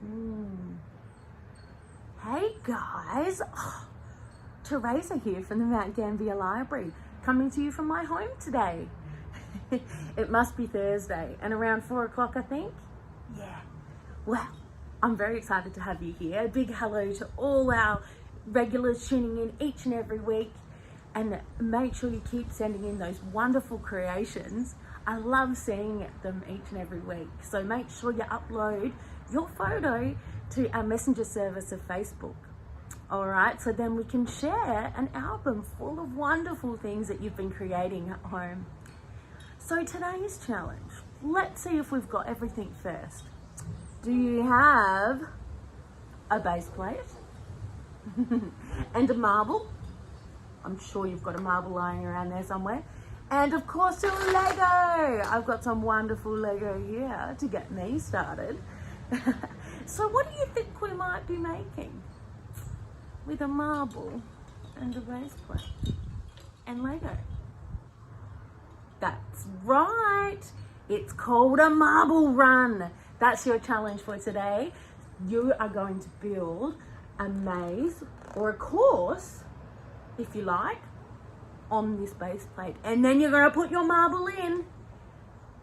Mm. Hey guys, Teresa here from the Mount Gambier Library, coming to you from my home today. It must be Thursday and around 4 o'clock, I think. Yeah, well, I'm very excited to have you here. A big hello to all our regulars tuning in each and every week, and make sure you keep sending in those wonderful creations. I love seeing them each and every week, so make sure you upload your photo to our messenger service of Facebook. All right, so then we can share an album full of wonderful things that you've been creating at home. So today's challenge, let's see if we've got everything first. Do you have a base plate and a marble? I'm sure you've got a marble lying around there somewhere. And of course your Lego. I've got some wonderful Lego here to get me started. So what do you think we might be making with a marble and a base plate and Lego? That's right. It's called a marble run. That's your challenge for today. You are going to build a maze or a course, if you like, on this base plate. And then you're going to put your marble in.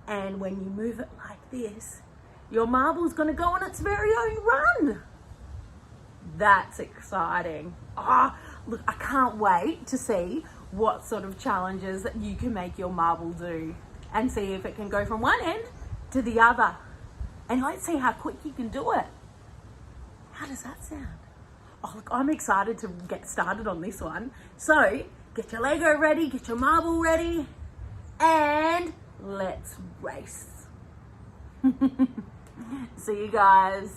And when you move it like this, your marble's going to go on its very own run. That's exciting. Look, I can't wait to see what sort of challenges that you can make your marble do and see if it can go from one end to the other. And let's see how quick you can do it. How does that sound? Oh, look, I'm excited to get started on this one. So get your Lego ready, get your marble ready, and let's race. See you guys.